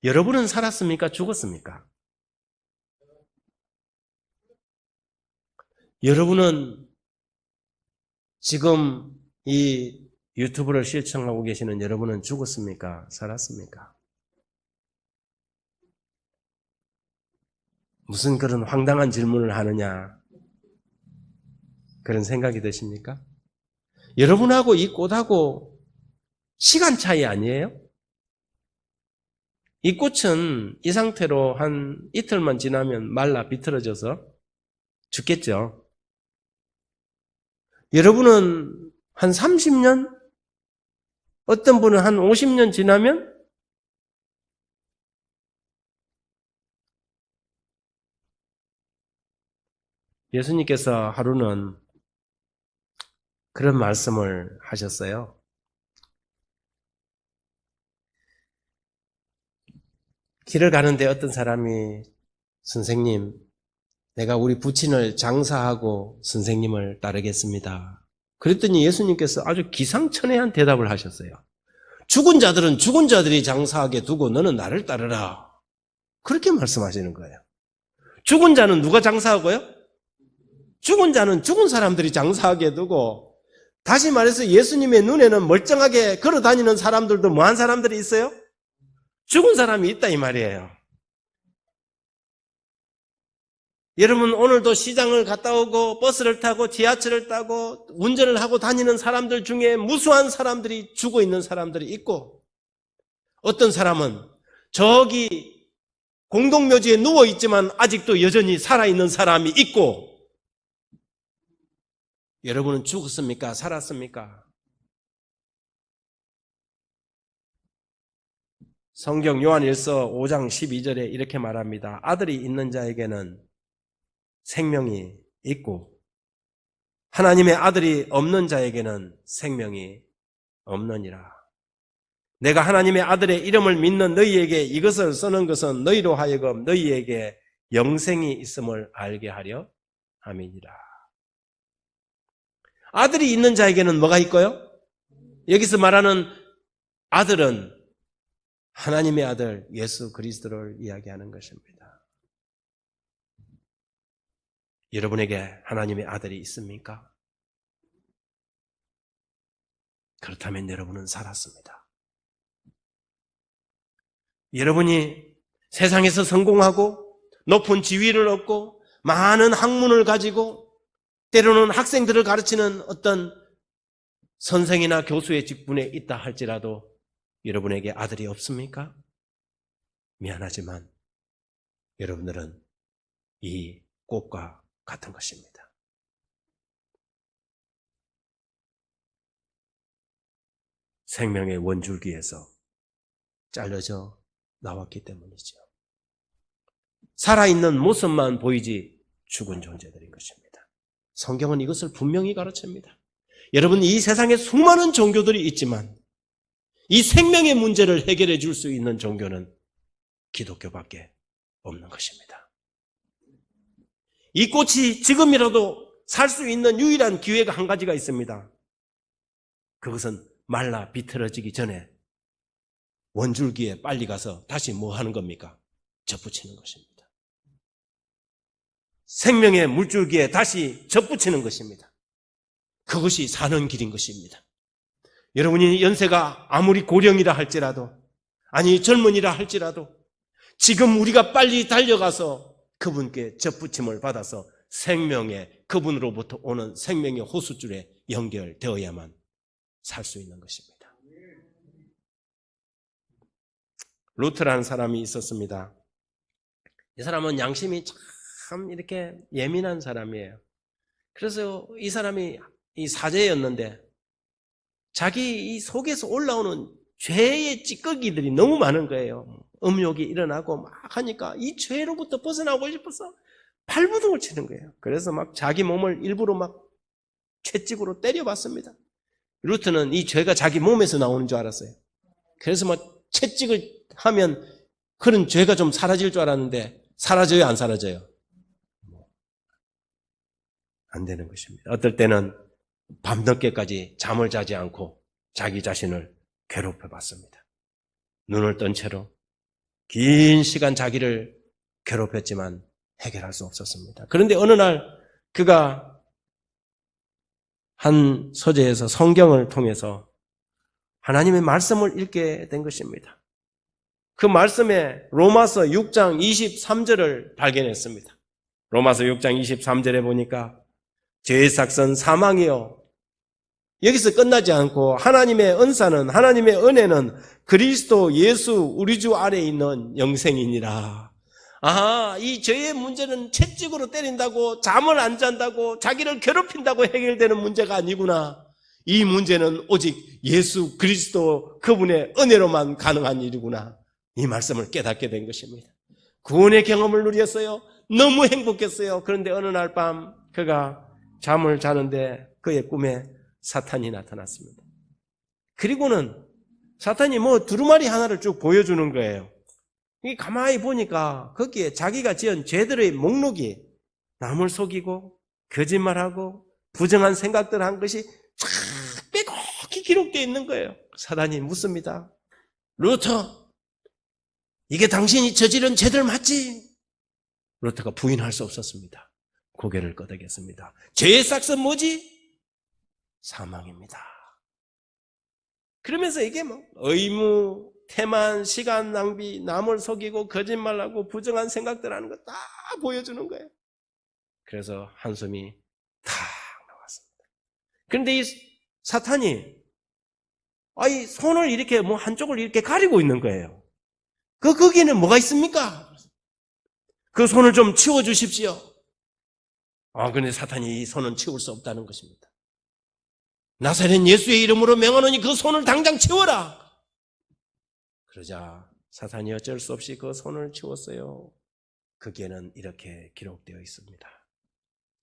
여러분은 살았습니까? 죽었습니까? 여러분은 지금 이 유튜브를 시청하고 계시는 여러분은 죽었습니까? 살았습니까? 무슨 그런 황당한 질문을 하느냐, 그런 생각이 드십니까? 여러분하고 이 꽃하고 시간 차이 아니에요? 이 꽃은 이 상태로 한 이틀만 지나면 말라 비틀어져서 죽겠죠. 여러분은 한 30년? 어떤 분은 한 50년 지나면 예수님께서 하루는 그런 말씀을 하셨어요. 길을 가는데 어떤 사람이 선생님, 내가 우리 부친을 장사하고 선생님을 따르겠습니다. 그랬더니 예수님께서 아주 기상천외한 대답을 하셨어요. 죽은 자들은 죽은 자들이 장사하게 두고 너는 나를 따르라. 그렇게 말씀하시는 거예요. 죽은 자는 누가 장사하고요? 죽은 자는 죽은 사람들이 장사하게 두고, 다시 말해서 예수님의 눈에는 멀쩡하게 걸어 다니는 사람들도 뭐한 사람들이 있어요? 죽은 사람이 있다 이 말이에요. 여러분 오늘도 시장을 갔다 오고 버스를 타고 지하철을 타고 운전을 하고 다니는 사람들 중에 무수한 사람들이 죽어 있는 사람들이 있고, 어떤 사람은 저기 공동묘지에 누워 있지만 아직도 여전히 살아있는 사람이 있고, 여러분은 죽었습니까? 살았습니까? 성경 요한일서 5장 12절에 이렇게 말합니다. 아들이 있는 자에게는 생명이 있고 하나님의 아들이 없는 자에게는 생명이 없느니라. 내가 하나님의 아들의 이름을 믿는 너희에게 이것을 쓰는 것은 너희로 하여금 너희에게 영생이 있음을 알게 하려 함이니라. 아들이 있는 자에게는 뭐가 있고요? 여기서 말하는 아들은 하나님의 아들 예수 그리스도를 이야기하는 것입니다. 여러분에게 하나님의 아들이 있습니까? 그렇다면 여러분은 살았습니다. 여러분이 세상에서 성공하고 높은 지위를 얻고 많은 학문을 가지고 때로는 학생들을 가르치는 어떤 선생이나 교수의 직분에 있다 할지라도 여러분에게 아들이 없습니까? 미안하지만 여러분들은 이 꽃과 같은 것입니다. 생명의 원줄기에서 잘려져 나왔기 때문이죠. 살아있는 모습만 보이지 죽은 존재들인 것입니다. 성경은 이것을 분명히 가르칩니다. 여러분, 이 세상에 수많은 종교들이 있지만 이 생명의 문제를 해결해 줄 수 있는 종교는 기독교밖에 없는 것입니다. 이 꽃이 지금이라도 살 수 있는 유일한 기회가 한 가지가 있습니다. 그것은 말라 비틀어지기 전에 원줄기에 빨리 가서 다시 뭐 하는 겁니까? 접붙이는 것입니다. 생명의 물줄기에 다시 접붙이는 것입니다. 그것이 사는 길인 것입니다. 여러분이 연세가 아무리 고령이라 할지라도, 아니 젊은이라 할지라도 지금 우리가 빨리 달려가서 그분께 접붙임을 받아서 생명의, 그분으로부터 오는 생명의 호수줄에 연결되어야만 살 수 있는 것입니다. 루트라는 사람이 있었습니다. 이 사람은 양심이 참 이렇게 예민한 사람이에요. 그래서 이 사람이 이 사제였는데 자기 이 속에서 올라오는 죄의 찌꺼기들이 너무 많은 거예요. 음욕이 일어나고 막 하니까 이 죄로부터 벗어나고 싶어서 발부둥을 치는 거예요. 그래서 막 자기 몸을 일부러 막 채찍으로 때려봤습니다. 루트는 이 죄가 자기 몸에서 나오는 줄 알았어요. 그래서 막 채찍을 하면 그런 죄가 좀 사라질 줄 알았는데 사라져요, 안 사라져요? 안 되는 것입니다. 어떨 때는 밤늦게까지 잠을 자지 않고 자기 자신을 괴롭혀봤습니다. 눈을 뜬 채로 긴 시간 자기를 괴롭혔지만 해결할 수 없었습니다. 그런데 어느 날 그가 한 서재에서 성경을 통해서 하나님의 말씀을 읽게 된 것입니다. 그 말씀에 로마서 6장 23절을 발견했습니다. 로마서 6장 23절에 보니까 죄의 삭은 사망이요. 여기서 끝나지 않고 하나님의 은사는, 하나님의 은혜는 그리스도 예수 우리 주 안에 있는 영생이니라. 이 죄의 문제는 채찍으로 때린다고, 잠을 안 잔다고, 자기를 괴롭힌다고 해결되는 문제가 아니구나. 이 문제는 오직 예수 그리스도 그분의 은혜로만 가능한 일이구나. 이 말씀을 깨닫게 된 것입니다. 구원의 경험을 누렸어요. 너무 행복했어요. 그런데 어느 날 밤 그가 잠을 자는데 그의 꿈에 사탄이 나타났습니다. 그리고는 사탄이 두루마리 하나를 쭉 보여주는 거예요. 가만히 보니까 거기에 자기가 지은 죄들의 목록이 남을 속이고 거짓말하고 부정한 생각들 한 것이 쫙 빼곡히 기록되어 있는 거예요. 사탄이 묻습니다. 루터, 이게 당신이 저지른 죄들 맞지? 루터가 부인할 수 없었습니다. 고개를 끄덕였습니다. 죄의 삭은 뭐지? 사망입니다. 그러면서 이게 의무, 태만, 시간 낭비, 남을 속이고 거짓말하고 부정한 생각들 하는 거 다 보여주는 거예요. 그래서 한숨이 탁 나왔습니다. 그런데 이 사탄이 손을 이렇게 한쪽을 이렇게 가리고 있는 거예요. 거기에는 뭐가 있습니까? 그 손을 좀 치워주십시오. 그런데 사탄이 이 손은 치울 수 없다는 것입니다. 나사렛 예수의 이름으로 명하노니 그 손을 당장 치워라. 그러자 사탄이 어쩔 수 없이 그 손을 치웠어요. 거기에는 이렇게 기록되어 있습니다.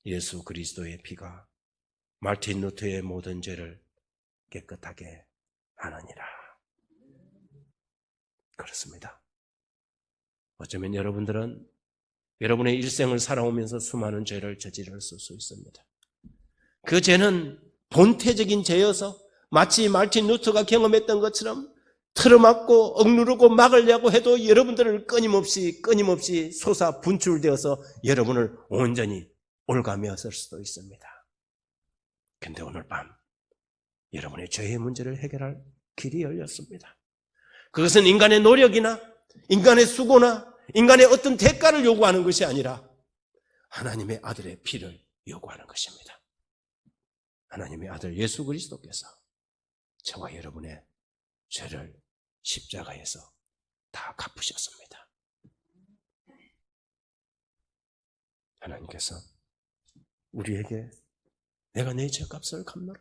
예수 그리스도의 피가 마르틴 루터의 모든 죄를 깨끗하게 하느니라. 그렇습니다. 어쩌면 여러분들은 여러분의 일생을 살아오면서 수많은 죄를 저지를 수 있습니다. 그 죄는 본태적인 죄여서 마치 마르틴 루터가 경험했던 것처럼 틀어막고 억누르고 막으려고 해도 여러분들을 끊임없이 솟아 분출되어서 여러분을 온전히 올가매었을 수도 있습니다. 그런데 오늘 밤 여러분의 죄의 문제를 해결할 길이 열렸습니다. 그것은 인간의 노력이나 인간의 수고나 인간의 어떤 대가를 요구하는 것이 아니라 하나님의 아들의 피를 요구하는 것입니다. 하나님의 아들 예수 그리스도께서 저와 여러분의 죄를 십자가에서 다 갚으셨습니다. 하나님께서 우리에게 내가 내 죄값을 갚노라.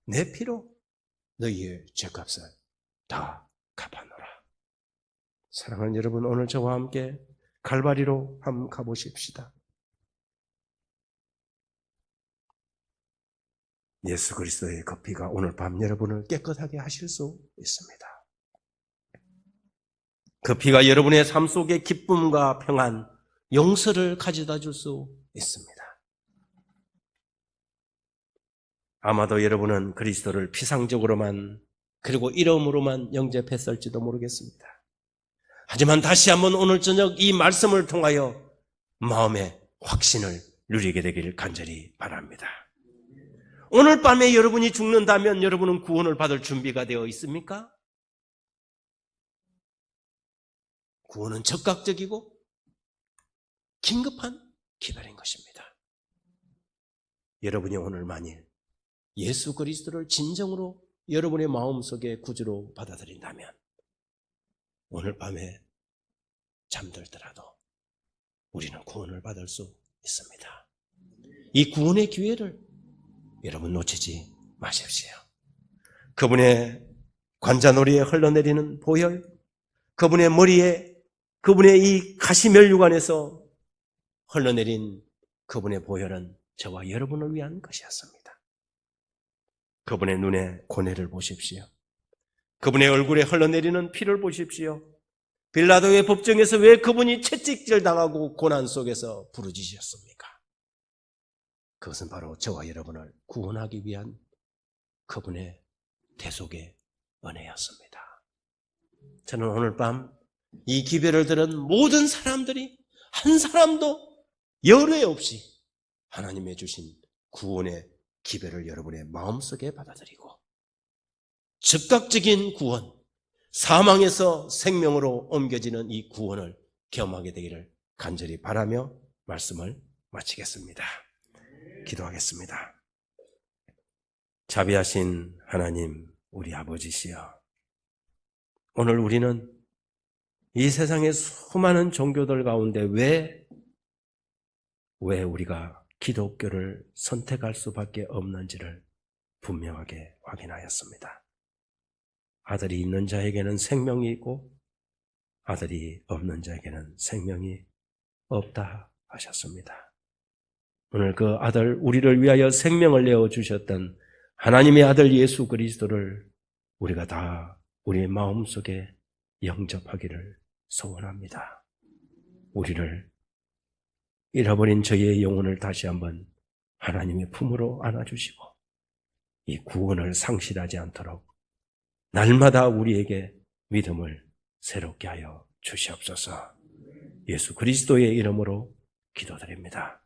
내 피로 너희의 죄값을 다 갚아노라. 사랑하는 여러분, 오늘 저와 함께 갈바리로 한번 가보십시다. 예수 그리스도의 그 피가 오늘 밤 여러분을 깨끗하게 하실 수 있습니다. 그 피가 여러분의 삶 속에 기쁨과 평안, 용서를 가져다 줄 수 있습니다. 아마도 여러분은 그리스도를 피상적으로만 그리고 이름으로만 영접했을지도 모르겠습니다. 하지만 다시 한번 오늘 저녁 이 말씀을 통하여 마음의 확신을 누리게 되기를 간절히 바랍니다. 오늘 밤에 여러분이 죽는다면 여러분은 구원을 받을 준비가 되어 있습니까? 구원은 적극적이고 긴급한 기다린 것입니다. 여러분이 오늘 만일 예수 그리스도를 진정으로 여러분의 마음속에 구주로 받아들인다면 오늘 밤에 잠들더라도 우리는 구원을 받을 수 있습니다. 이 구원의 기회를 여러분 놓치지 마십시오. 그분의 관자놀이에 흘러내리는 보혈, 그분의 머리에, 그분의 이 가시면류관에서 흘러내린 그분의 보혈은 저와 여러분을 위한 것이었습니다. 그분의 눈에 고뇌를 보십시오. 그분의 얼굴에 흘러내리는 피를 보십시오. 빌라도의 법정에서 왜 그분이 채찍질 당하고 고난 속에서 부르짖으셨습니까? 그것은 바로 저와 여러분을 구원하기 위한 그분의 대속의 은혜였습니다. 저는 오늘 밤 이 기별을 들은 모든 사람들이 한 사람도 열애 없이 하나님의 주신 구원의 기별을 여러분의 마음속에 받아들이고 즉각적인 구원, 사망에서 생명으로 옮겨지는 이 구원을 경험하게 되기를 간절히 바라며 말씀을 마치겠습니다. 기도하겠습니다. 자비하신 하나님, 우리 아버지시여, 오늘 우리는 이 세상의 수많은 종교들 가운데 왜 우리가 기독교를 선택할 수밖에 없는지를 분명하게 확인하였습니다. 아들이 있는 자에게는 생명이 있고 아들이 없는 자에게는 생명이 없다 하셨습니다. 오늘 그 아들, 우리를 위하여 생명을 내어주셨던 하나님의 아들 예수 그리스도를 우리가 다 우리의 마음속에 영접하기를 소원합니다. 우리를 잃어버린 저희의 영혼을 다시 한번 하나님의 품으로 안아주시고 이 구원을 상실하지 않도록 날마다 우리에게 믿음을 새롭게 하여 주시옵소서. 예수 그리스도의 이름으로 기도드립니다.